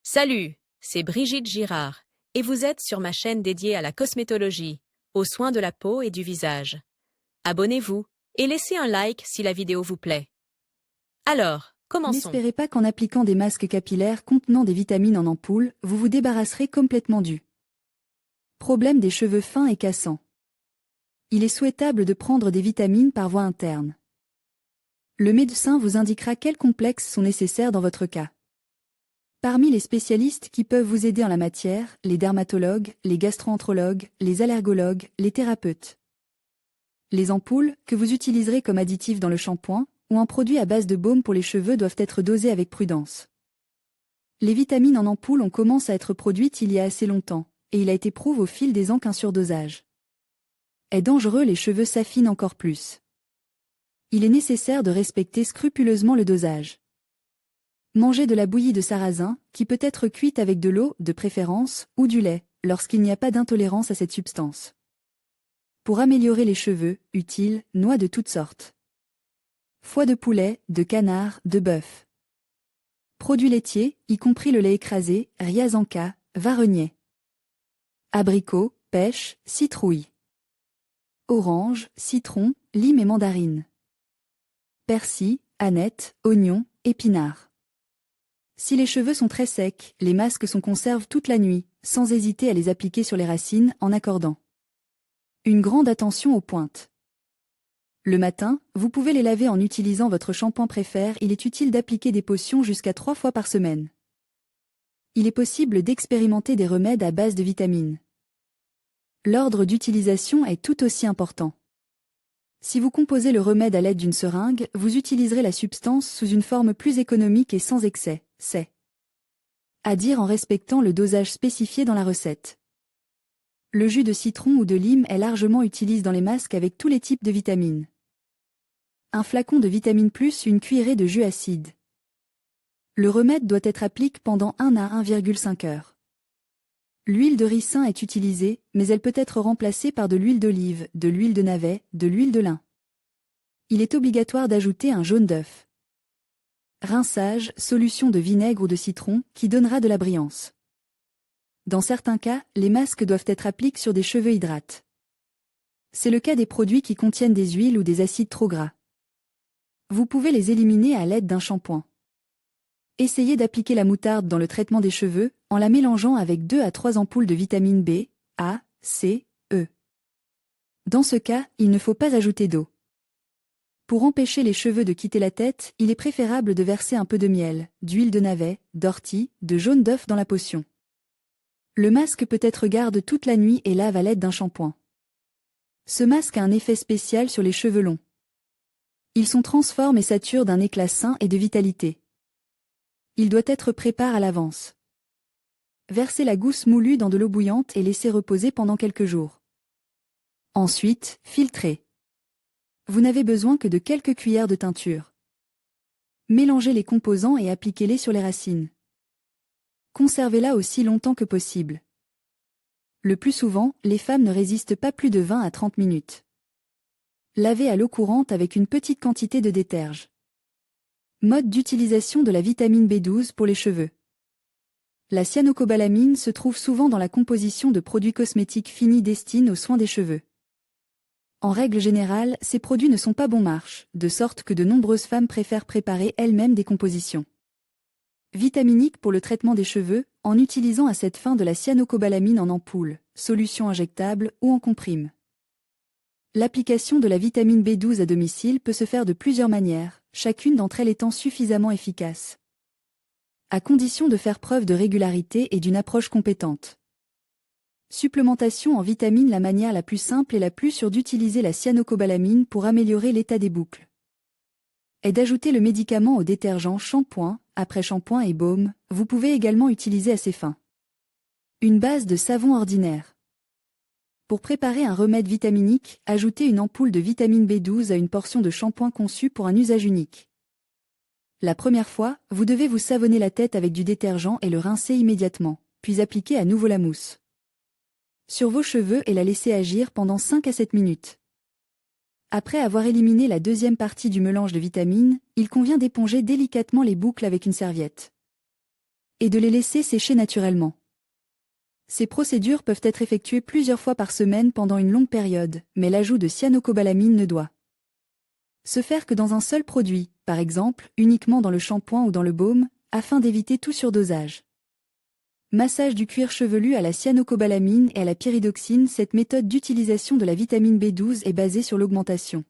Salut, c'est Brigitte Girard, et vous êtes sur ma chaîne dédiée à la cosmétologie, aux soins de la peau et du visage. Abonnez-vous et laissez un like si la vidéo vous plaît. Alors, commençons. N'espérez pas qu'en appliquant des masques capillaires contenant des vitamines en ampoule, vous vous débarrasserez complètement du problème des cheveux fins et cassants. Il est souhaitable de prendre des vitamines par voie interne. Le médecin vous indiquera quels complexes sont nécessaires dans votre cas. Parmi les spécialistes qui peuvent vous aider en la matière, les dermatologues, les gastro-entérologues, les allergologues, les thérapeutes. Les ampoules, que vous utiliserez comme additif dans le shampoing, ou un produit à base de baume pour les cheveux doivent être dosés avec prudence. Les vitamines en ampoule ont commencé à être produites il y a assez longtemps, et il a été prouvé au fil des ans qu'un surdosage est dangereux, les cheveux s'affinent encore plus. Il est nécessaire de respecter scrupuleusement le dosage. Mangez de la bouillie de sarrasin, qui peut être cuite avec de l'eau, de préférence, ou du lait, lorsqu'il n'y a pas d'intolérance à cette substance. Pour améliorer les cheveux, utile, noix de toutes sortes. Foie de poulet, de canard, de bœuf. Produits laitiers, y compris le lait écrasé, riazanka, varennier. Abricot, pêche, citrouille. Orange, citron, lime et mandarine. Persil, aneth, oignon, épinard. Si les cheveux sont très secs, les masques sont conservent toute la nuit, sans hésiter à les appliquer sur les racines en accordant une grande attention aux pointes. Le matin, vous pouvez les laver en utilisant votre shampoing préféré. Il est utile d'appliquer des potions jusqu'à 3 fois par semaine. Il est possible d'expérimenter des remèdes à base de vitamines. L'ordre d'utilisation est tout aussi important. Si vous composez le remède à l'aide d'une seringue, vous utiliserez la substance sous une forme plus économique et sans excès, c'est à dire en respectant le dosage spécifié dans la recette. Le jus de citron ou de lime est largement utilisé dans les masques avec tous les types de vitamines. Un flacon de vitamine plus une cuillerée de jus acide. Le remède doit être appliqué pendant 1 à 1,5 heures. L'huile de ricin est utilisée, mais elle peut être remplacée par de l'huile d'olive, de l'huile de navet, de l'huile de lin. Il est obligatoire d'ajouter un jaune d'œuf. Rinçage, solution de vinaigre ou de citron, qui donnera de la brillance. Dans certains cas, les masques doivent être appliqués sur des cheveux hydratés. C'est le cas des produits qui contiennent des huiles ou des acides trop gras. Vous pouvez les éliminer à l'aide d'un shampoing. Essayez d'appliquer la moutarde dans le traitement des cheveux, en la mélangeant avec 2 à 3 ampoules de vitamine B, A, C, E. Dans ce cas, il ne faut pas ajouter d'eau. Pour empêcher les cheveux de quitter la tête, il est préférable de verser un peu de miel, d'huile de navet, d'ortie, de jaune d'œuf dans la potion. Le masque peut être garde toute la nuit et lave à l'aide d'un shampoing. Ce masque a un effet spécial sur les cheveux longs. Ils sont transforment et saturent d'un éclat sain et de vitalité. Il doit être préparé à l'avance. Versez la gousse moulue dans de l'eau bouillante et laissez reposer pendant quelques jours. Ensuite, filtrez. Vous n'avez besoin que de quelques cuillères de teinture. Mélangez les composants et appliquez-les sur les racines. Conservez-la aussi longtemps que possible. Le plus souvent, les femmes ne résistent pas plus de 20 à 30 minutes. Lavez à l'eau courante avec une petite quantité de déterge. Mode d'utilisation de la vitamine B12 pour les cheveux. La cyanocobalamin se trouve souvent dans la composition de produits cosmétiques finis destinés aux soins des cheveux. En règle générale, ces produits ne sont pas bon marché, de sorte que de nombreuses femmes préfèrent préparer elles-mêmes des compositions vitaminiques pour le traitement des cheveux, en utilisant à cette fin de la cyanocobalamin en ampoule, solution injectable ou en comprime. L'application de la vitamine B12 à domicile peut se faire de plusieurs manières, chacune d'entre elles étant suffisamment efficace. À condition de faire preuve de régularité et d'une approche compétente. Supplémentation en vitamines. La manière la plus simple et la plus sûre d'utiliser la cyanocobalamin pour améliorer l'état des boucles est d'ajouter le médicament au détergent shampoing, après-shampoing et baume. Vous pouvez également utiliser à ces fins une base de savon ordinaire. Pour préparer un remède vitaminique, ajoutez une ampoule de vitamine B12 à une portion de shampoing conçu pour un usage unique. La première fois, vous devez vous savonner la tête avec du détergent et le rincer immédiatement, puis appliquer à nouveau la mousse sur vos cheveux et la laisser agir pendant 5 à 7 minutes. Après avoir éliminé la deuxième partie du mélange de vitamines, il convient d'éponger délicatement les boucles avec une serviette. et de les laisser sécher naturellement. Ces procédures peuvent être effectuées plusieurs fois par semaine pendant une longue période, mais l'ajout de cyanocobalamin ne doit se faire que dans un seul produit, par exemple, uniquement dans le shampoing ou dans le baume, afin d'éviter tout surdosage. Massage du cuir chevelu à la cyanocobalamine et à la pyridoxine. Cette méthode d'utilisation de la vitamine B12 est basée sur l'augmentation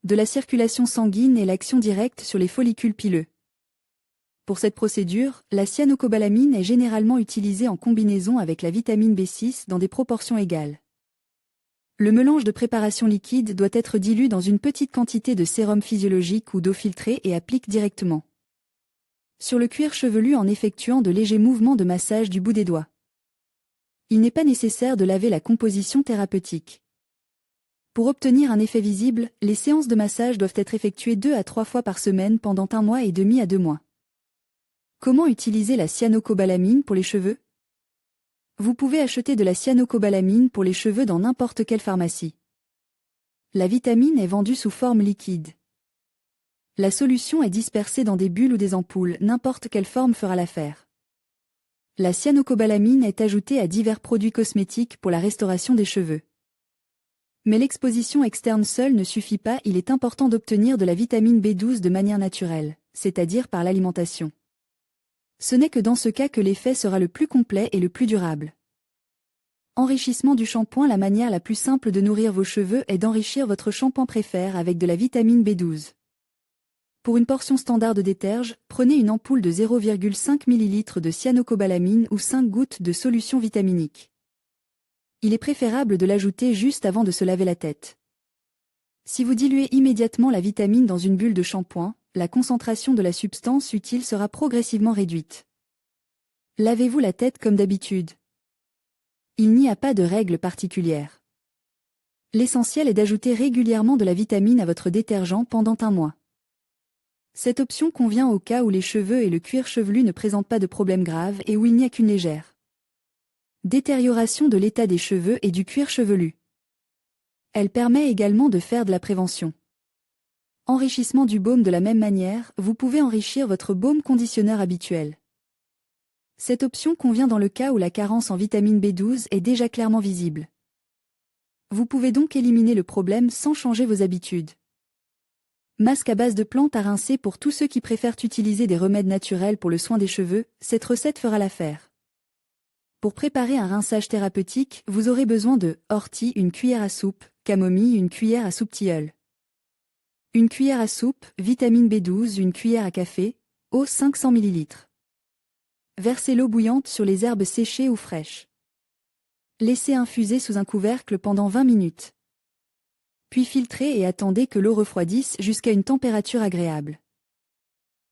de la circulation sanguine et l'action directe sur les follicules pileux. Pour cette procédure, la cyanocobalamine est généralement utilisée en combinaison avec la vitamine B6 dans des proportions égales. Le mélange de préparation liquide doit être dilu dans une petite quantité de sérum physiologique ou d'eau filtrée et applique directement sur le cuir chevelu en effectuant de légers mouvements de massage du bout des doigts. Il n'est pas nécessaire de laver la composition thérapeutique. Pour obtenir un effet visible, les séances de massage doivent être effectuées 2 à 3 fois par semaine pendant 1 mois et demi à 2 mois. Comment utiliser la cyanocobalamine pour les cheveux? Vous pouvez acheter de la cyanocobalamine pour les cheveux dans n'importe quelle pharmacie. La vitamine est vendue sous forme liquide. La solution est dispersée dans des bulles ou des ampoules, n'importe quelle forme fera l'affaire. La cyanocobalamine est ajoutée à divers produits cosmétiques pour la restauration des cheveux. Mais l'exposition externe seule ne suffit pas, il est important d'obtenir de la vitamine B12 de manière naturelle, c'est-à-dire par l'alimentation. Ce n'est que dans ce cas que l'effet sera le plus complet et le plus durable. Enrichissement du shampoing. La manière la plus simple de nourrir vos cheveux est d'enrichir votre shampoing préféré avec de la vitamine B12. Pour une portion standard de déterge, prenez une ampoule de 0,5 ml de cyanocobalamine ou 5 gouttes de solution vitaminique. Il est préférable de l'ajouter juste avant de se laver la tête. Si vous diluez immédiatement la vitamine dans une bulle de shampoing, la concentration de la substance utile sera progressivement réduite. Lavez-vous la tête comme d'habitude. Il n'y a pas de règle particulière. L'essentiel est d'ajouter régulièrement de la vitamine à votre détergent pendant 1 mois. Cette option convient au cas où les cheveux et le cuir chevelu ne présentent pas de problème grave et où il n'y a qu'une légère détérioration de l'état des cheveux et du cuir chevelu. Elle permet également de faire de la prévention. Enrichissement du baume. De la même manière, vous pouvez enrichir votre baume conditionneur habituel. Cette option convient dans le cas où la carence en vitamine B12 est déjà clairement visible. Vous pouvez donc éliminer le problème sans changer vos habitudes. Masque à base de plantes à rincer. Pour tous ceux qui préfèrent utiliser des remèdes naturels pour le soin des cheveux, cette recette fera l'affaire. Pour préparer un rinçage thérapeutique, vous aurez besoin de ortie, une cuillère à soupe, camomille, une cuillère à soupe tilleul, une cuillère à soupe, vitamine B12, une cuillère à café, eau 500 ml. Versez l'eau bouillante sur les herbes séchées ou fraîches. Laissez infuser sous un couvercle pendant 20 minutes. Puis filtrez et attendez que l'eau refroidisse jusqu'à une température agréable.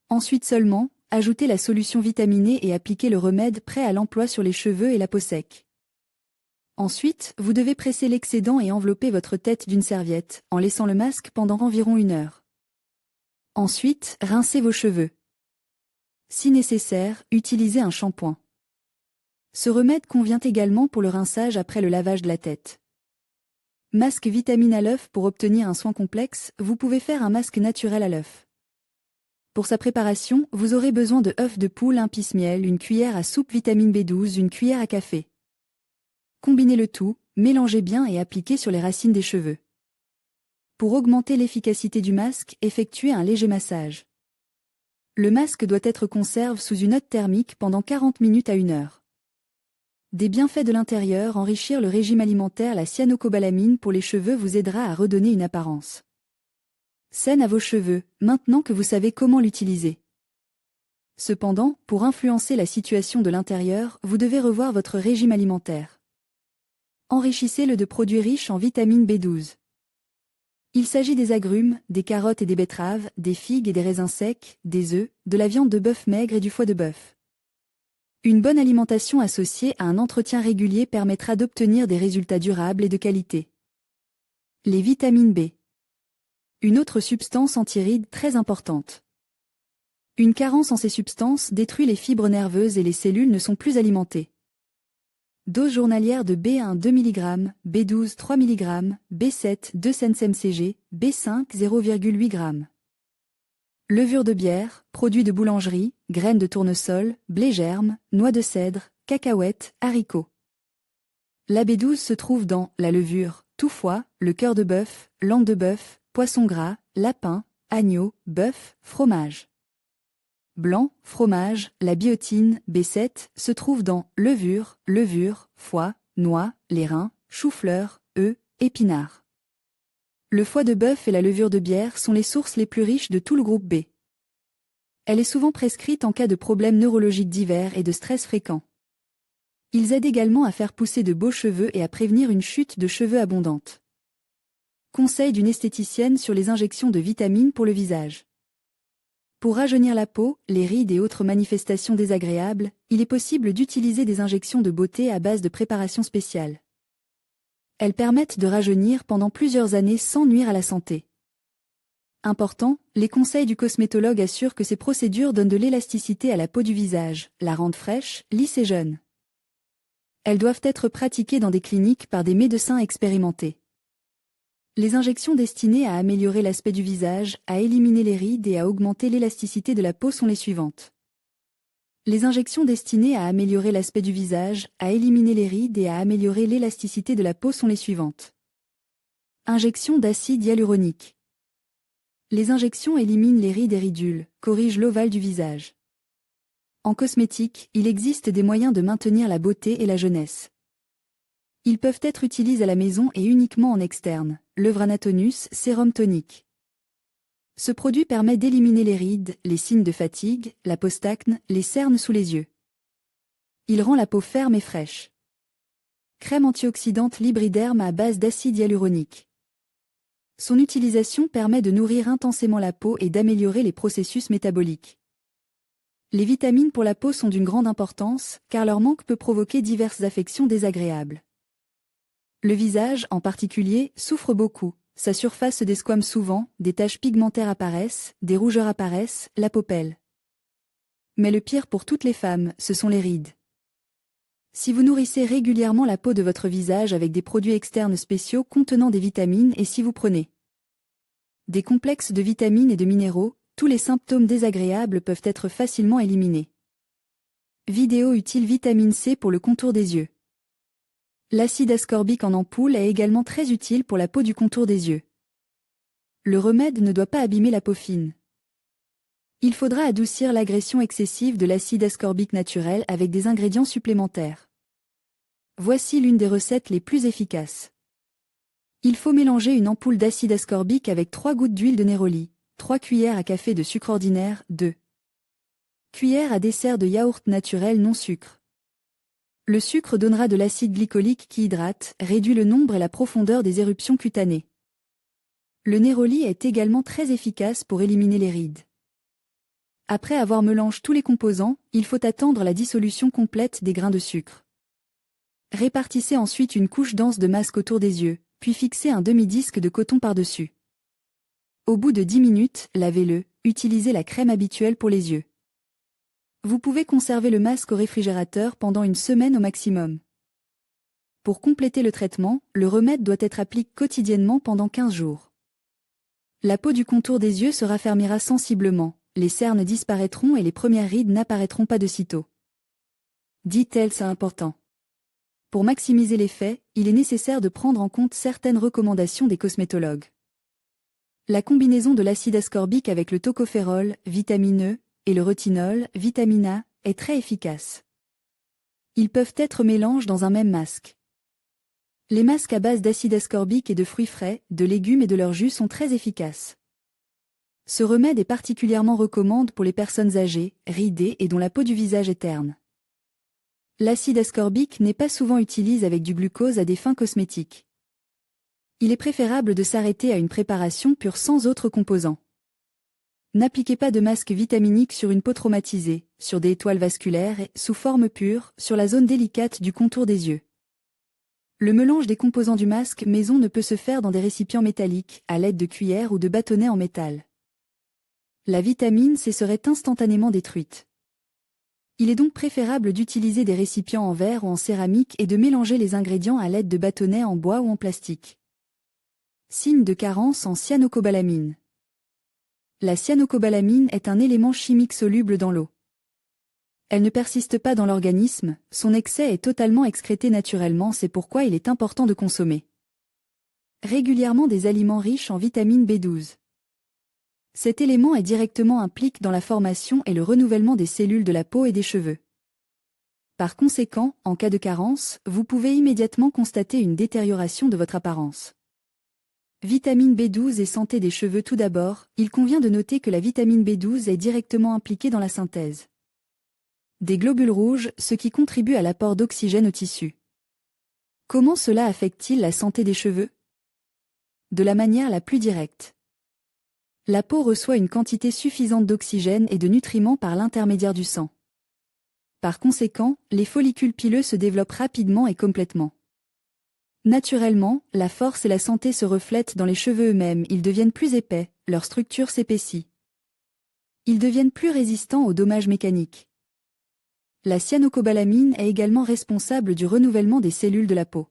Ensuite seulement, ajoutez la solution vitaminée et appliquez le remède prêt à l'emploi sur les cheveux et la peau sec. Ensuite, vous devez presser l'excédent et envelopper votre tête d'une serviette, en laissant le masque pendant environ 1 heure. Ensuite, rincez vos cheveux. Si nécessaire, utilisez un shampoing. Ce remède convient également pour le rinçage après le lavage de la tête. Masque vitamine à l'œuf. Pour obtenir un soin complexe, vous pouvez faire un masque naturel à l'œuf. Pour sa préparation, vous aurez besoin de œufs de poule, un pisse-miel, une cuillère à soupe vitamine B12, une cuillère à café. Combinez le tout, mélangez bien et appliquez sur les racines des cheveux. Pour augmenter l'efficacité du masque, effectuez un léger massage. Le masque doit être conservé sous une hotte thermique pendant 40 minutes à 1 heure. Des bienfaits de l'intérieur. Enrichir le régime alimentaire. La cyanocobalamine pour les cheveux vous aidera à redonner une apparence saine à vos cheveux, maintenant que vous savez comment l'utiliser. Cependant, pour influencer la situation de l'intérieur, vous devez revoir votre régime alimentaire. Enrichissez-le de produits riches en vitamine B12. Il s'agit des agrumes, des carottes et des betteraves, des figues et des raisins secs, des œufs, de la viande de bœuf maigre et du foie de bœuf. Une bonne alimentation associée à un entretien régulier permettra d'obtenir des résultats durables et de qualité. Les vitamines B. Une autre substance antiride très importante. Une carence en ces substances détruit les fibres nerveuses et les cellules ne sont plus alimentées. Dose journalière de B1 2 mg, B12 3 mg, B7 2 cmcg, B5 0,8 g. Levure de bière, produits de boulangerie, graines de tournesol, blé germe, noix de cèdre, cacahuètes, haricots. La B12 se trouve dans la levure, tout foie, le cœur de bœuf, langue de bœuf, poisson gras, lapin, agneau, bœuf, fromage blanc, fromage, la biotine, B7, se trouve dans levure, foie, noix, les reins, chou-fleur, œufs, épinards. Le foie de bœuf et la levure de bière sont les sources les plus riches de tout le groupe B. Elle est souvent prescrite en cas de problèmes neurologiques divers et de stress fréquent. Ils aident également à faire pousser de beaux cheveux et à prévenir une chute de cheveux abondante. Conseil d'une esthéticienne sur les injections de vitamines pour le visage. Pour rajeunir la peau, les rides et autres manifestations désagréables, il est possible d'utiliser des injections de beauté à base de préparations spéciales. Elles permettent de rajeunir pendant plusieurs années sans nuire à la santé. Important, les conseils du cosmétologue assurent que ces procédures donnent de l'élasticité à la peau du visage, la rendent fraîche, lisse et jeune. Elles doivent être pratiquées dans des cliniques par des médecins expérimentés. Les injections destinées à améliorer l'aspect du visage, à éliminer les rides et à augmenter l'élasticité de la peau sont les suivantes. Les injections destinées à améliorer l'aspect du visage, à éliminer les rides et à améliorer l'élasticité de la peau sont les suivantes. Injection d'acide hyaluronique. Les injections éliminent les rides et ridules, corrigent l'ovale du visage. En cosmétique, il existe des moyens de maintenir la beauté et la jeunesse. Ils peuvent être utilisés à la maison et uniquement en externe, Levranatonus sérum tonique. Ce produit permet d'éliminer les rides, les signes de fatigue, la postacne, les cernes sous les yeux. Il rend la peau ferme et fraîche. Crème antioxydante Libriderm à base d'acide hyaluronique. Son utilisation permet de nourrir intensément la peau et d'améliorer les processus métaboliques. Les vitamines pour la peau sont d'une grande importance, car leur manque peut provoquer diverses affections désagréables. Le visage, en particulier, souffre beaucoup, sa surface se desquame souvent, des taches pigmentaires apparaissent, des rougeurs apparaissent, la peau pèle. Mais le pire pour toutes les femmes, ce sont les rides. Si vous nourrissez régulièrement la peau de votre visage avec des produits externes spéciaux contenant des vitamines et si vous prenez des complexes de vitamines et de minéraux, tous les symptômes désagréables peuvent être facilement éliminés. Vidéo utile vitamine C pour le contour des yeux. L'acide ascorbique en ampoule est également très utile pour la peau du contour des yeux. Le remède ne doit pas abîmer la peau fine. Il faudra adoucir l'agression excessive de l'acide ascorbique naturel avec des ingrédients supplémentaires. Voici l'une des recettes les plus efficaces. Il faut mélanger une ampoule d'acide ascorbique avec 3 gouttes d'huile de néroli, 3 cuillères à café de sucre ordinaire, 2 cuillères à dessert de yaourt naturel non sucre. Le sucre donnera de l'acide glycolique qui hydrate, réduit le nombre et la profondeur des éruptions cutanées. Le néroli est également très efficace pour éliminer les rides. Après avoir mélangé tous les composants, il faut attendre la dissolution complète des grains de sucre. Répartissez ensuite une couche dense de masque autour des yeux, puis fixez un demi-disque de coton par-dessus. Au bout de 10 minutes, lavez-le, utilisez la crème habituelle pour les yeux. Vous pouvez conserver le masque au réfrigérateur pendant une semaine au maximum. Pour compléter le traitement, le remède doit être appliqué quotidiennement pendant 15 jours. La peau du contour des yeux se raffermira sensiblement, les cernes disparaîtront et les premières rides n'apparaîtront pas de sitôt. Dit-elle, c'est important. Pour maximiser l'effet, il est nécessaire de prendre en compte certaines recommandations des cosmétologues. La combinaison de l'acide ascorbique avec le tocophérol, vitamine E, et le retinol, vitamine A, est très efficace. Ils peuvent être mélangés dans un même masque. Les masques à base d'acide ascorbique et de fruits frais, de légumes et de leur jus sont très efficaces. Ce remède est particulièrement recommandé pour les personnes âgées, ridées et dont la peau du visage est terne. L'acide ascorbique n'est pas souvent utilisé avec du glucose à des fins cosmétiques. Il est préférable de s'arrêter à une préparation pure sans autres composants. N'appliquez pas de masque vitaminique sur une peau traumatisée, sur des étoiles vasculaires et, sous forme pure, sur la zone délicate du contour des yeux. Le mélange des composants du masque maison ne peut se faire dans des récipients métalliques, à l'aide de cuillères ou de bâtonnets en métal. La vitamine C serait instantanément détruite. Il est donc préférable d'utiliser des récipients en verre ou en céramique et de mélanger les ingrédients à l'aide de bâtonnets en bois ou en plastique. Signe de carence en cyanocobalamin. La cyanocobalamin est un élément chimique soluble dans l'eau. Elle ne persiste pas dans l'organisme, son excès est totalement excrété naturellement, c'est pourquoi il est important de consommer régulièrement des aliments riches en vitamine B12. Cet élément est directement impliqué dans la formation et le renouvellement des cellules de la peau et des cheveux. Par conséquent, en cas de carence, vous pouvez immédiatement constater une détérioration de votre apparence. Vitamine B12 et santé des cheveux. Tout d'abord, il convient de noter que la vitamine B12 est directement impliquée dans la synthèse des globules rouges, ce qui contribue à l'apport d'oxygène au tissu. Comment cela affecte-t-il la santé des cheveux? De la manière la plus directe. La peau reçoit une quantité suffisante d'oxygène et de nutriments par l'intermédiaire du sang. Par conséquent, les follicules pileux se développent rapidement et complètement. Naturellement, la force et la santé se reflètent dans les cheveux eux-mêmes, ils deviennent plus épais, leur structure s'épaissit. Ils deviennent plus résistants aux dommages mécaniques. La cyanocobalamin est également responsable du renouvellement des cellules de la peau.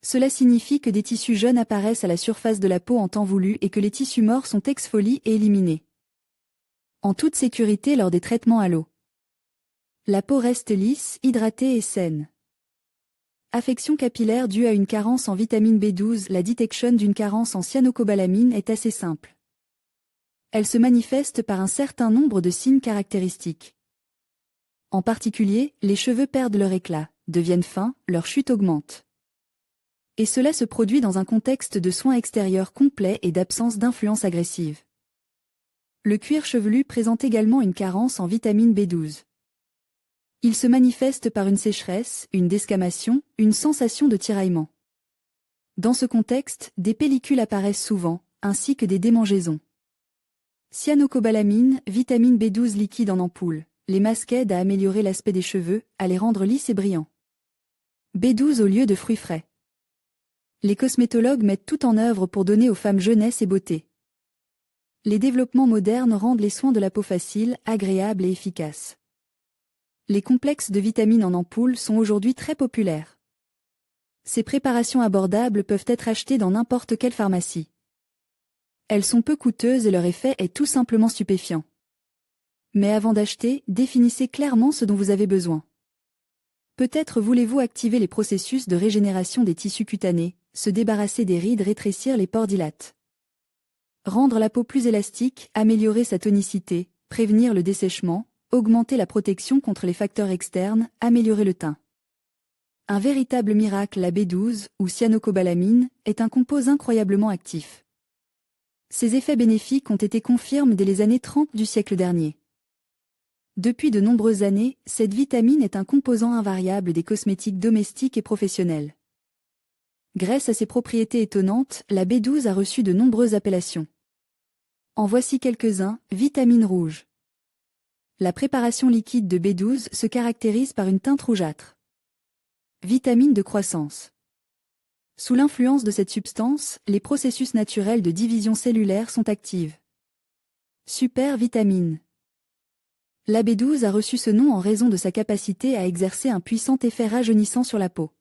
Cela signifie que des tissus jeunes apparaissent à la surface de la peau en temps voulu et que les tissus morts sont exfoliés et éliminés. En toute sécurité lors des traitements à l'eau. La peau reste lisse, hydratée et saine. Affection capillaire due à une carence en vitamine B12. La détection d'une carence en cyanocobalamin est assez simple. Elle se manifeste par un certain nombre de signes caractéristiques. En particulier, les cheveux perdent leur éclat, deviennent fins, leur chute augmente. Et cela se produit dans un contexte de soins extérieurs complets et d'absence d'influence agressive. Le cuir chevelu présente également une carence en vitamine B12. Il se manifeste par une sécheresse, une desquamation, une sensation de tiraillement. Dans ce contexte, des pellicules apparaissent souvent, ainsi que des démangeaisons. Cyanocobalamin, vitamine B12 liquide en ampoule. Les masques aident à améliorer l'aspect des cheveux, à les rendre lisses et brillants. B12 au lieu de fruits frais. Les cosmétologues mettent tout en œuvre pour donner aux femmes jeunesse et beauté. Les développements modernes rendent les soins de la peau faciles, agréables et efficaces. Les complexes de vitamines en ampoule sont aujourd'hui très populaires. Ces préparations abordables peuvent être achetées dans n'importe quelle pharmacie. Elles sont peu coûteuses et leur effet est tout simplement stupéfiant. Mais avant d'acheter, définissez clairement ce dont vous avez besoin. Peut-être voulez-vous activer les processus de régénération des tissus cutanés, se débarrasser des rides, rétrécir les pores dilates. Rendre la peau plus élastique, améliorer sa tonicité, prévenir le dessèchement, augmenter la protection contre les facteurs externes, améliorer le teint. Un véritable miracle. La B12, ou cyanocobalamin, est un composé incroyablement actif. Ses effets bénéfiques ont été confirmés dès les années 30 du siècle dernier. Depuis de nombreuses années, cette vitamine est un composant invariable des cosmétiques domestiques et professionnels. Grâce à ses propriétés étonnantes, la B12 a reçu de nombreuses appellations. En voici quelques-uns. Vitamine rouge. La préparation liquide de B12 se caractérise par une teinte rougeâtre. Vitamine de croissance. Sous l'influence de cette substance, les processus naturels de division cellulaire sont actifs. Super vitamine. La B12 a reçu ce nom en raison de sa capacité à exercer un puissant effet rajeunissant sur la peau.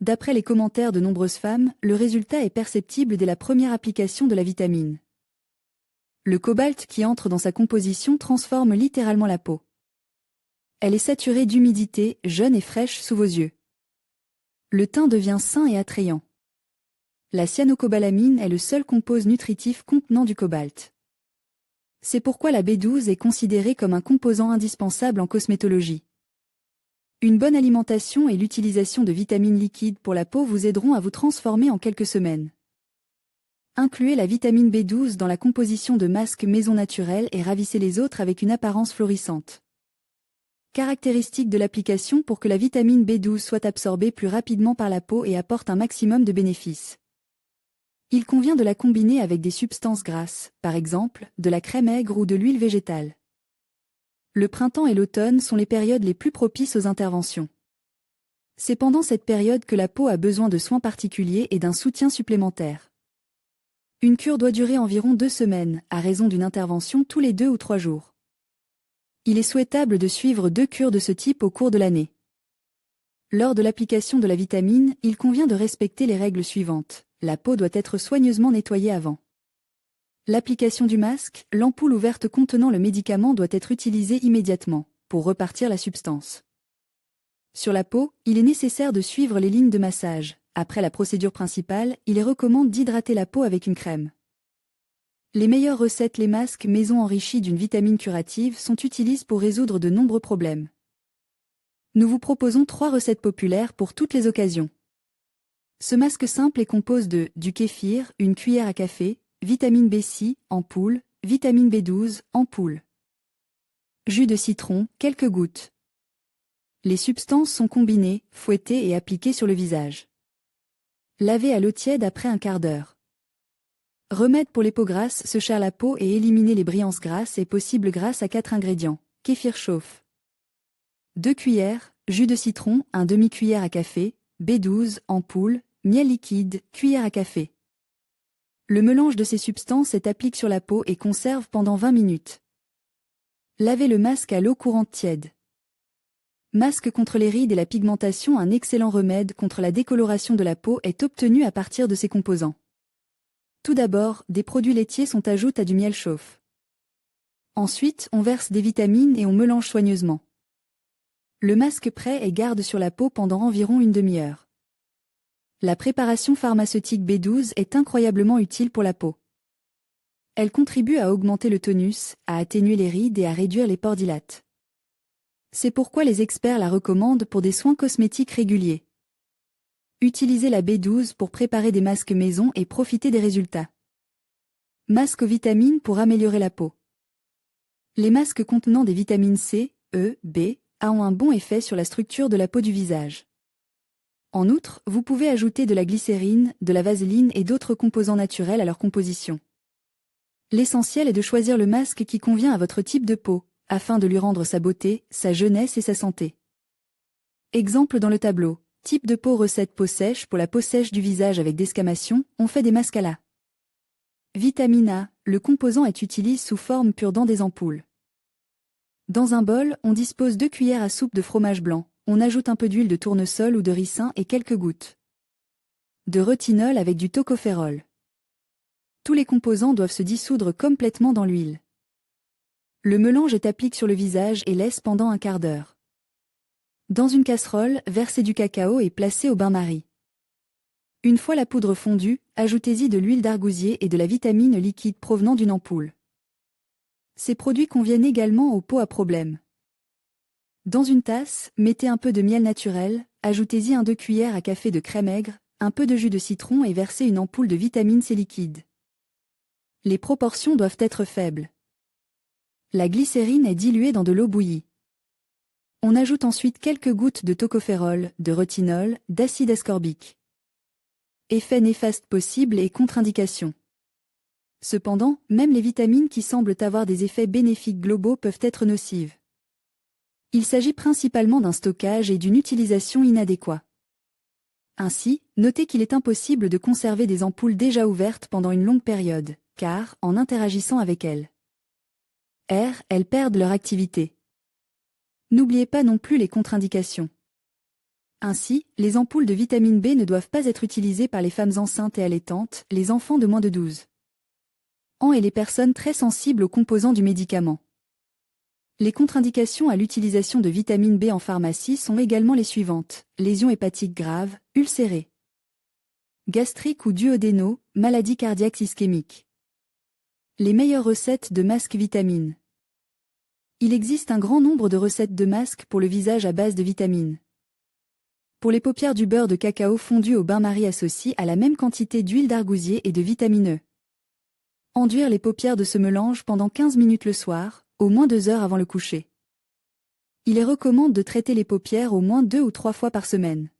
D'après les commentaires de nombreuses femmes, le résultat est perceptible dès la première application de la vitamine. Le cobalt qui entre dans sa composition transforme littéralement la peau. Elle est saturée d'humidité, jeune et fraîche sous vos yeux. Le teint devient sain et attrayant. La cyanocobalamin est le seul composé nutritif contenant du cobalt. C'est pourquoi la B12 est considérée comme un composant indispensable en cosmétologie. Une bonne alimentation et l'utilisation de vitamines liquides pour la peau vous aideront à vous transformer en quelques semaines. Incluez la vitamine B12 dans la composition de masques maison naturels et ravissez les autres avec une apparence florissante. Caractéristiques de l'application pour que la vitamine B12 soit absorbée plus rapidement par la peau et apporte un maximum de bénéfices. Il convient de la combiner avec des substances grasses, par exemple, de la crème aigre ou de l'huile végétale. Le printemps et l'automne sont les périodes les plus propices aux interventions. C'est pendant cette période que la peau a besoin de soins particuliers et d'un soutien supplémentaire. Une cure doit durer environ 2 semaines, à raison d'une intervention tous les 2 ou 3 jours. Il est souhaitable de suivre 2 cures de ce type au cours de l'année. Lors de l'application de la vitamine, il convient de respecter les règles suivantes. La peau doit être soigneusement nettoyée avant. L'application du masque, l'ampoule ouverte contenant le médicament doit être utilisée immédiatement, pour repartir la substance. Sur la peau, il est nécessaire de suivre les lignes de massage. Après la procédure principale, il est recommandé d'hydrater la peau avec une crème. Les meilleures recettes, les masques maison enrichis d'une vitamine curative sont utilisés pour résoudre de nombreux problèmes. Nous vous proposons 3 recettes populaires pour toutes les occasions. Ce masque simple est composé du kéfir, une cuillère à café, vitamine B6, en poudre, vitamine B12, en poudre. Jus de citron, quelques gouttes. Les substances sont combinées, fouettées et appliquées sur le visage. Lavez à l'eau tiède après un quart d'heure. Remède pour les peaux grasses, se chère la peau et éliminer les brillances grasses est possible grâce à 4 ingrédients. Kéfir chauffe. 2 cuillères, jus de citron, un demi-cuillère à café, B12, ampoule, miel liquide, cuillère à café. Le mélange de ces substances est appliqué sur la peau et conserve pendant 20 minutes. Lavez le masque à l'eau courante tiède. Masque contre les rides et la pigmentation. Un excellent remède contre la décoloration de la peau est obtenu à partir de ces composants. Tout d'abord, des produits laitiers sont ajoutés à du miel chauffe. Ensuite, on verse des vitamines et on mélange soigneusement. Le masque prêt et garde sur la peau pendant environ une demi-heure. La préparation pharmaceutique B12 est incroyablement utile pour la peau. Elle contribue à augmenter le tonus, à atténuer les rides et à réduire les pores dilatés. C'est pourquoi les experts la recommandent pour des soins cosmétiques réguliers. Utilisez la B12 pour préparer des masques maison et profitez des résultats. Masque aux vitamines pour améliorer la peau. Les masques contenant des vitamines C, E, B, A ont un bon effet sur la structure de la peau du visage. En outre, vous pouvez ajouter de la glycérine, de la vaseline et d'autres composants naturels à leur composition. L'essentiel est de choisir le masque qui convient à votre type de peau, afin de lui rendre sa beauté, sa jeunesse et sa santé. Exemple dans le tableau. Type de peau, recette peau sèche. Pour la peau sèche du visage avec desquamation, on fait des masques à la vitamine A. Le composant est utilisé sous forme pure dans des ampoules. Dans un bol, on dispose 2 cuillères à soupe de fromage blanc. On ajoute un peu d'huile de tournesol ou de ricin et quelques gouttes de retinol avec du tocopherol. Tous les composants doivent se dissoudre complètement dans l'huile. Le mélange est appliqué sur le visage et laisse pendant un quart d'heure. Dans une casserole, versez du cacao et placez au bain-marie. Une fois la poudre fondue, ajoutez-y de l'huile d'argousier et de la vitamine liquide provenant d'une ampoule. Ces produits conviennent également aux peaux à problème. Dans une tasse, mettez un peu de miel naturel, ajoutez-y 2 cuillères à café de crème aigre, un peu de jus de citron et versez une ampoule de vitamine C liquide. Les proportions doivent être faibles. La glycérine est diluée dans de l'eau bouillie. On ajoute ensuite quelques gouttes de tocopherol, de retinol, d'acide ascorbique. Effet néfaste possible et contre-indication. Cependant, même les vitamines qui semblent avoir des effets bénéfiques globaux peuvent être nocives. Il s'agit principalement d'un stockage et d'une utilisation inadéquate. Ainsi, notez qu'il est impossible de conserver des ampoules déjà ouvertes pendant une longue période, car, en interagissant avec elles, elles perdent leur activité. N'oubliez pas non plus les contre-indications. Ainsi, les ampoules de vitamine B ne doivent pas être utilisées par les femmes enceintes et allaitantes, les enfants de moins de 12 ans et les personnes très sensibles aux composants du médicament. Les contre-indications à l'utilisation de vitamine B en pharmacie sont également les suivantes: lésions hépatiques graves, ulcérées, gastriques ou duodénaux, maladies cardiaques ischémiques. Les meilleures recettes de masques vitamines. Il existe un grand nombre de recettes de masques pour le visage à base de vitamines. Pour les paupières, du beurre de cacao fondu au bain-marie associé à la même quantité d'huile d'argousier et de vitamine E. Enduire les paupières de ce mélange pendant 15 minutes le soir, au moins 2 heures avant le coucher. Il est recommandé de traiter les paupières au moins 2 ou 3 fois par semaine.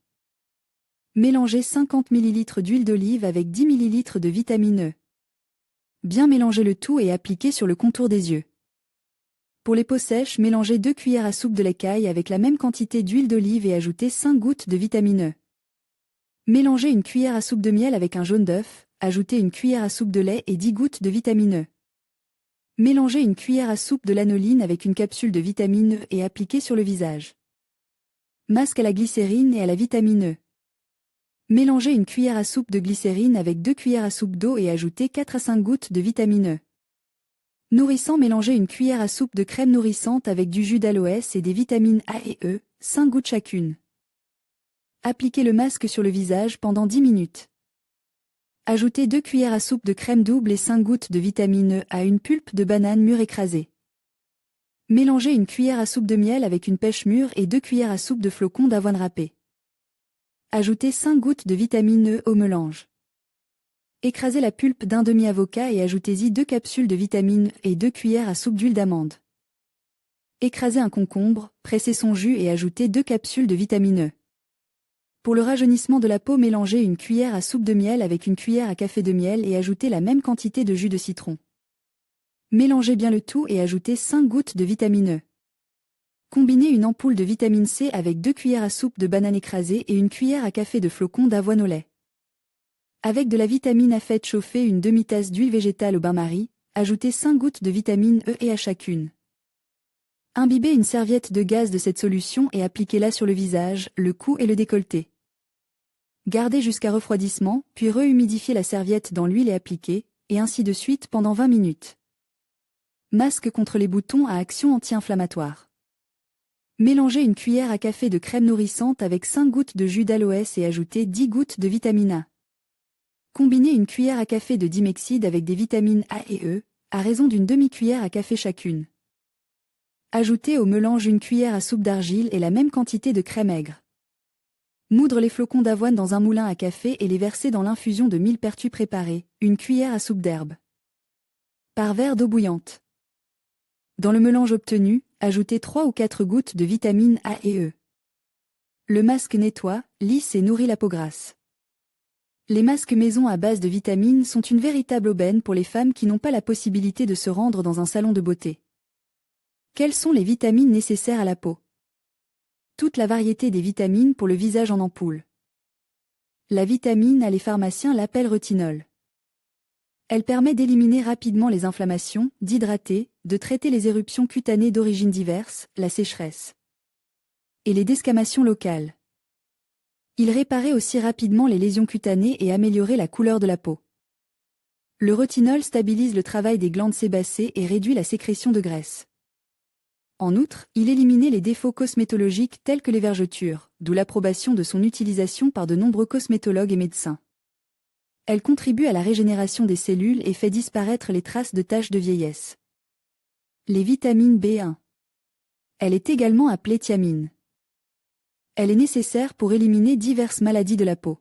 Mélangez 50 ml d'huile d'olive avec 10 ml de vitamine E. Bien mélanger le tout et appliquer sur le contour des yeux. Pour les peaux sèches, mélangez 2 cuillères à soupe de l'écaille avec la même quantité d'huile d'olive et ajoutez 5 gouttes de vitamine E. Mélangez une cuillère à soupe de miel avec un jaune d'œuf, ajoutez une cuillère à soupe de lait et 10 gouttes de vitamine E. Mélangez une cuillère à soupe de lanoline avec une capsule de vitamine E et appliquez sur le visage. Masque à la glycérine et à la vitamine E. Mélangez une cuillère à soupe de glycérine avec 2 cuillères à soupe d'eau et ajoutez 4 à 5 gouttes de vitamine E. Nourrissant, mélangez une cuillère à soupe de crème nourrissante avec du jus d'aloès et des vitamines A et E, 5 gouttes chacune. Appliquez le masque sur le visage pendant 10 minutes. Ajoutez 2 cuillères à soupe de crème double et 5 gouttes de vitamine E à une pulpe de banane mûre écrasée. Mélangez une cuillère à soupe de miel avec une pêche mûre et 2 cuillères à soupe de flocons d'avoine râpés. Ajoutez 5 gouttes de vitamine E au mélange. Écrasez la pulpe d'un demi-avocat et ajoutez-y 2 capsules de vitamine E et 2 cuillères à soupe d'huile d'amande. Écrasez un concombre, pressez son jus et ajoutez 2 capsules de vitamine E. Pour le rajeunissement de la peau, mélangez une cuillère à soupe de miel avec une cuillère à café de miel et ajoutez la même quantité de jus de citron. Mélangez bien le tout et ajoutez 5 gouttes de vitamine E. Combinez une ampoule de vitamine C avec 2 cuillères à soupe de banane écrasée et une cuillère à café de flocons d'avoine au lait. Avec de la vitamine A, faites chauffer une demi-tasse d'huile végétale au bain-marie, ajoutez 5 gouttes de vitamine E et à chacune. Imbibez une serviette de gaz de cette solution et appliquez-la sur le visage, le cou et le décolleté. Gardez jusqu'à refroidissement, puis rehumidifiez la serviette dans l'huile et appliquez, et ainsi de suite pendant 20 minutes. Masque contre les boutons à action anti-inflammatoire. Mélangez une cuillère à café de crème nourrissante avec 5 gouttes de jus d'aloès et ajoutez 10 gouttes de vitamine A. Combinez une cuillère à café de dimexide avec des vitamines A et E, à raison d'une demi-cuillère à café chacune. Ajoutez au mélange une cuillère à soupe d'argile et la même quantité de crème aigre. Moudre les flocons d'avoine dans un moulin à café et les verser dans l'infusion de millepertuis préparée, une cuillère à soupe d'herbe. Par verre d'eau bouillante. Dans le mélange obtenu, ajoutez 3 ou 4 gouttes de vitamines A et E. Le masque nettoie, lisse et nourrit la peau grasse. Les masques maison à base de vitamines sont une véritable aubaine pour les femmes qui n'ont pas la possibilité de se rendre dans un salon de beauté. Quelles sont les vitamines nécessaires à la peau? Toute la variété des vitamines pour le visage en ampoule. La vitamine A, les pharmaciens l'appellent retinol. Elle permet d'éliminer rapidement les inflammations, d'hydrater, de traiter les éruptions cutanées d'origines diverses, la sécheresse et les desquamations locales. Il réparait aussi rapidement les lésions cutanées et améliorait la couleur de la peau. Le retinol stabilise le travail des glandes sébacées et réduit la sécrétion de graisse. En outre, il éliminait les défauts cosmétologiques tels que les vergetures, d'où l'approbation de son utilisation par de nombreux cosmétologues et médecins. Elle contribue à la régénération des cellules et fait disparaître les traces de taches de vieillesse. Les vitamines B1. Elle est également appelée thiamine. Elle est nécessaire pour éliminer diverses maladies de la peau.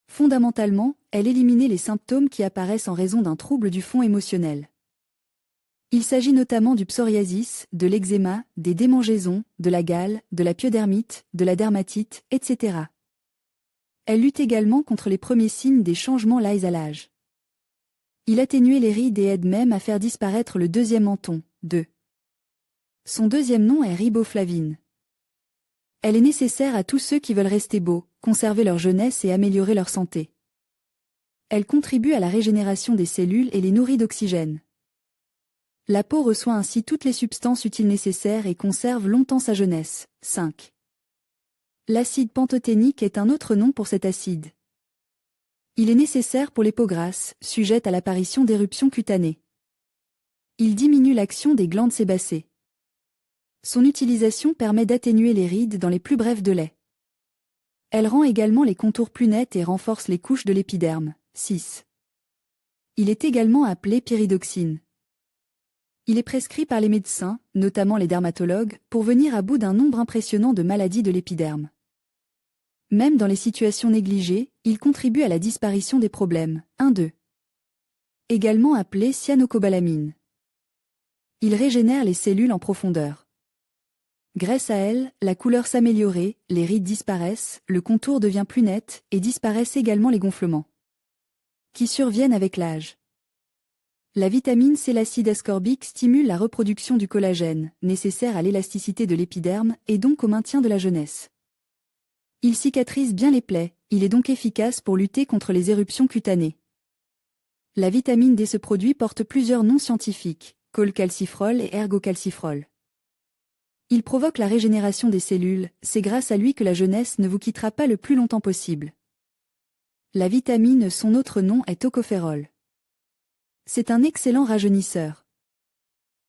Fondamentalement, elle éliminait les symptômes qui apparaissent en raison d'un trouble du fond émotionnel. Il s'agit notamment du psoriasis, de l'eczéma, des démangeaisons, de la gale, de la pyodermite, de la dermatite, etc. Elle lutte également contre les premiers signes des changements liés à l'âge. Il atténuait les rides et aide même à faire disparaître le deuxième menton, 2. Son deuxième nom est riboflavine. Elle est nécessaire à tous ceux qui veulent rester beaux, conserver leur jeunesse et améliorer leur santé. Elle contribue à la régénération des cellules et les nourrit d'oxygène. La peau reçoit ainsi toutes les substances utiles nécessaires et conserve longtemps sa jeunesse. 5. L'acide pantothénique est un autre nom pour cet acide. Il est nécessaire pour les peaux grasses, sujettes à l'apparition d'éruptions cutanées. Il diminue l'action des glandes sébacées. Son utilisation permet d'atténuer les rides dans les plus brefs délais. Elle rend également les contours plus nets et renforce les couches de l'épiderme. 6. Il est également appelé pyridoxine. Il est prescrit par les médecins, notamment les dermatologues, pour venir à bout d'un nombre impressionnant de maladies de l'épiderme. Même dans les situations négligées, il contribue à la disparition des problèmes. 1-2. Également appelé cyanocobalamin. Il régénère les cellules en profondeur. Grâce à elle, la couleur s'améliorait, les rides disparaissent, le contour devient plus net, et disparaissent également les gonflements qui surviennent avec l'âge. La vitamine C, l'acide ascorbique, stimule la reproduction du collagène, nécessaire à l'élasticité de l'épiderme et donc au maintien de la jeunesse. Il cicatrise bien les plaies, il est donc efficace pour lutter contre les éruptions cutanées. La vitamine D, ce produit porte plusieurs noms scientifiques, cholecalcifrol et ergocalcifrol. Il provoque la régénération des cellules, c'est grâce à lui que la jeunesse ne vous quittera pas le plus longtemps possible. La vitamine, son autre nom est tocopherol. C'est un excellent rajeunisseur.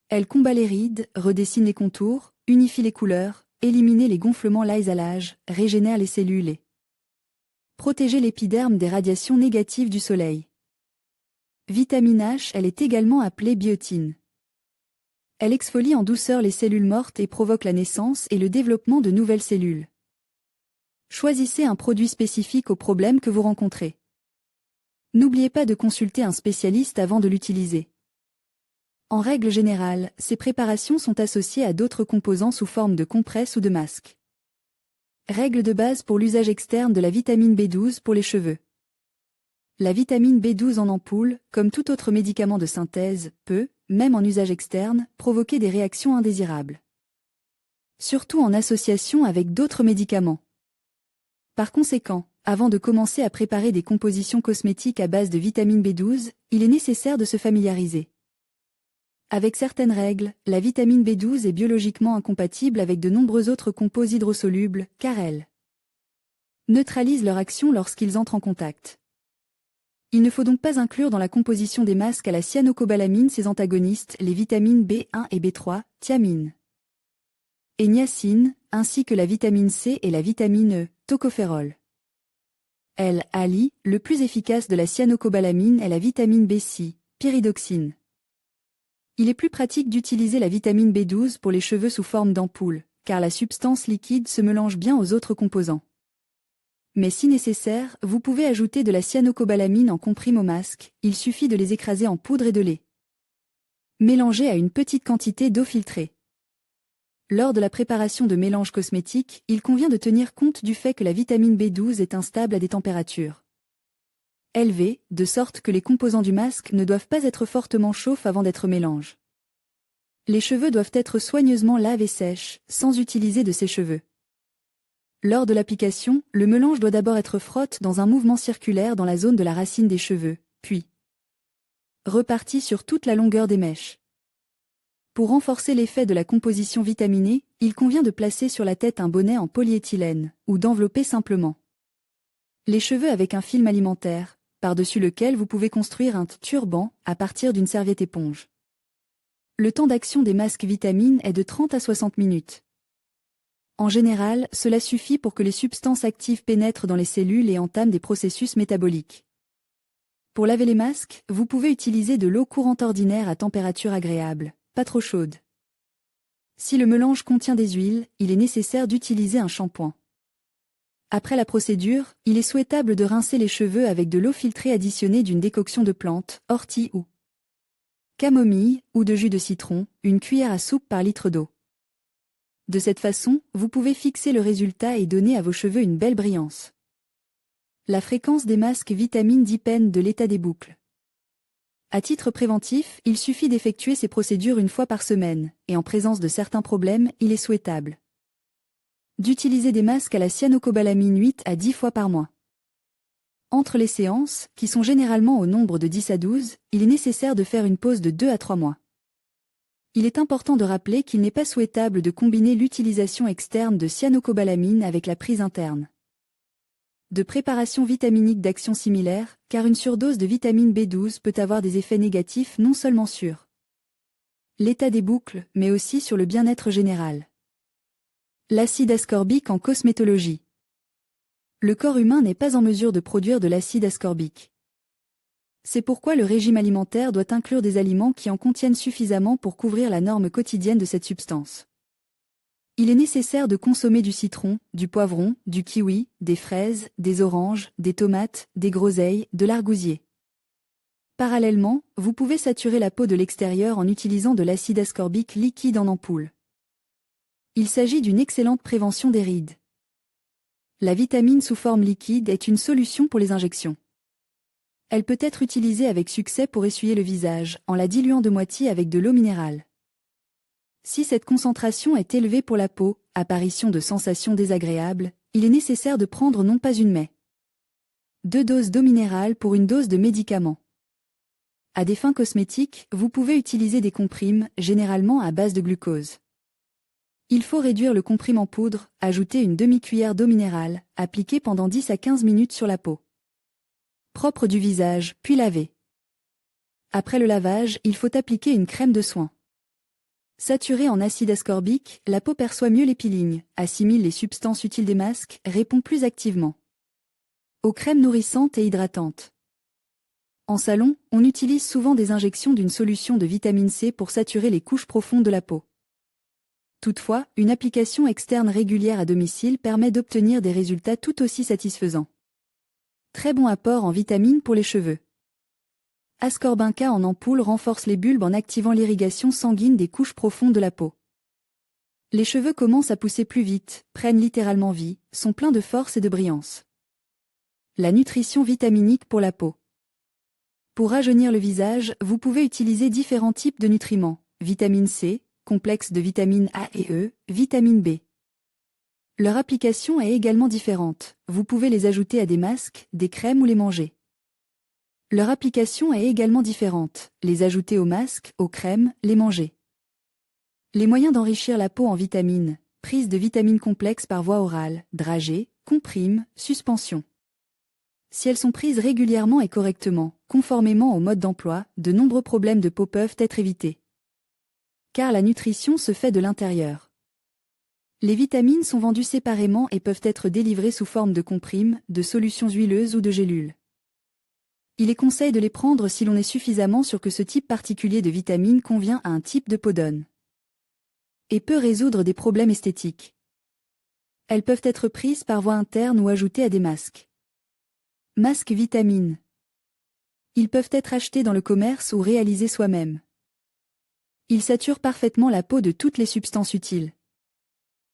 Elle combat les rides, redessine les contours, unifie les couleurs, élimine les gonflements liés à l'âge, régénère les cellules et protège l'épiderme des radiations négatives du soleil. Vitamine H, elle est également appelée biotine. Elle exfolie en douceur les cellules mortes et provoque la naissance et le développement de nouvelles cellules. Choisissez un produit spécifique au problème que vous rencontrez. N'oubliez pas de consulter un spécialiste avant de l'utiliser. En règle générale, ces préparations sont associées à d'autres composants sous forme de compresses ou de masques. Règle de base pour l'usage externe de la vitamine B12 pour les cheveux. La vitamine B12 en ampoule, comme tout autre médicament de synthèse, peut, même en usage externe, provoquer des réactions indésirables. Surtout en association avec d'autres médicaments. Par conséquent, avant de commencer à préparer des compositions cosmétiques à base de vitamine B12, il est nécessaire de se familiariser. Avec certaines règles, la vitamine B12 est biologiquement incompatible avec de nombreux autres composés hydrosolubles, car elle neutralise leur action lorsqu'ils entrent en contact. Il ne faut donc pas inclure dans la composition des masques à la cyanocobalamin ses antagonistes, les vitamines B1 et B3, thiamine et niacine, ainsi que la vitamine C et la vitamine E, tocopherol. Le plus efficace de la cyanocobalamin est la vitamine B6, pyridoxine. Il est plus pratique d'utiliser la vitamine B12 pour les cheveux sous forme d'ampoule, car la substance liquide se mélange bien aux autres composants. Mais si nécessaire, vous pouvez ajouter de la cyanocobalamin en comprime au masque, il suffit de les écraser en poudre et de les mélanger à une petite quantité d'eau filtrée. Lors de la préparation de mélanges cosmétiques, il convient de tenir compte du fait que la vitamine B12 est instable à des températures élevées, de sorte que les composants du masque ne doivent pas être fortement chauds avant d'être mélangés. Les cheveux doivent être soigneusement lavés et sèches, sans utiliser de sèche-cheveux. Lors de l'application, le mélange doit d'abord être frotté dans un mouvement circulaire dans la zone de la racine des cheveux, puis reparti sur toute la longueur des mèches. Pour renforcer l'effet de la composition vitaminée, il convient de placer sur la tête un bonnet en polyéthylène, ou d'envelopper simplement les cheveux avec un film alimentaire, par-dessus lequel vous pouvez construire un turban à partir d'une serviette éponge. Le temps d'action des masques vitamines est de 30 à 60 minutes. En général, cela suffit pour que les substances actives pénètrent dans les cellules et entament des processus métaboliques. Pour laver les masques, vous pouvez utiliser de l'eau courante ordinaire à température agréable, pas trop chaude. Si le mélange contient des huiles, il est nécessaire d'utiliser un shampoing. Après la procédure, il est souhaitable de rincer les cheveux avec de l'eau filtrée additionnée d'une décoction de plantes, ortie ou camomille, ou de jus de citron, une cuillère à soupe par litre d'eau. De cette façon, vous pouvez fixer le résultat et donner à vos cheveux une belle brillance. La fréquence des masques vitamines dépend de l'état des boucles. À titre préventif, il suffit d'effectuer ces procédures une fois par semaine, et en présence de certains problèmes, il est souhaitable d'utiliser des masques à la cyanocobalamin 8 à 10 fois par mois. Entre les séances, qui sont généralement au nombre de 10 à 12, il est nécessaire de faire une pause de 2 à 3 mois. Il est important de rappeler qu'il n'est pas souhaitable de combiner l'utilisation externe de cyanocobalamin avec la prise interne de préparations vitaminiques d'action similaire, car une surdose de vitamine B12 peut avoir des effets négatifs non seulement sur l'état des boucles, mais aussi sur le bien-être général. L'acide ascorbique en cosmétologie. Le corps humain n'est pas en mesure de produire de l'acide ascorbique. C'est pourquoi le régime alimentaire doit inclure des aliments qui en contiennent suffisamment pour couvrir la norme quotidienne de cette substance. Il est nécessaire de consommer du citron, du poivron, du kiwi, des fraises, des oranges, des tomates, des groseilles, de l'argousier. Parallèlement, vous pouvez saturer la peau de l'extérieur en utilisant de l'acide ascorbique liquide en ampoule. Il s'agit d'une excellente prévention des rides. La vitamine sous forme liquide est une solution pour les injections. Elle peut être utilisée avec succès pour essuyer le visage, en la diluant de moitié avec de l'eau minérale. Si cette concentration est élevée pour la peau, apparition de sensations désagréables, il est nécessaire de prendre non pas une mais 2 doses d'eau minérale pour une dose de médicament. À des fins cosmétiques, vous pouvez utiliser des comprimes, généralement à base de glucose. Il faut réduire le comprime en poudre, ajouter une demi-cuillère d'eau minérale, appliquer pendant 10 à 15 minutes sur la peau. Propre du visage, puis laver. Après le lavage, il faut appliquer une crème de soin. Saturée en acide ascorbique, la peau perçoit mieux les peelings, assimile les substances utiles des masques, répond plus activement aux crèmes nourrissantes et hydratantes. En salon, on utilise souvent des injections d'une solution de vitamine C pour saturer les couches profondes de la peau. Toutefois, une application externe régulière à domicile permet d'obtenir des résultats tout aussi satisfaisants. Très bon apport en vitamines pour les cheveux. Ascorbinca en ampoule renforce les bulbes en activant l'irrigation sanguine des couches profondes de la peau. Les cheveux commencent à pousser plus vite, prennent littéralement vie, sont pleins de force et de brillance. La nutrition vitaminique pour la peau. Pour rajeunir le visage, vous pouvez utiliser différents types de nutriments, vitamine C, complexe de vitamines A et E, vitamine B. Leur application est également différente, vous pouvez les ajouter à des masques, des crèmes ou les manger. Leur application est également différente, les ajouter aux masques, aux crèmes, les manger. Les moyens d'enrichir la peau en vitamines, prise de vitamines complexes par voie orale, dragées, comprimes, suspension. Si elles sont prises régulièrement et correctement, conformément au mode d'emploi, de nombreux problèmes de peau peuvent être évités. Car la nutrition se fait de l'intérieur. Les vitamines sont vendues séparément et peuvent être délivrées sous forme de comprimes, de solutions huileuses ou de gélules. Il est conseillé de les prendre si l'on est suffisamment sûr que ce type particulier de vitamine convient à un type de peau donne. Et peut résoudre des problèmes esthétiques. Elles peuvent être prises par voie interne ou ajoutées à des masques. Masques vitamines. Ils peuvent être achetés dans le commerce ou réalisés soi-même. Ils saturent parfaitement la peau de toutes les substances utiles.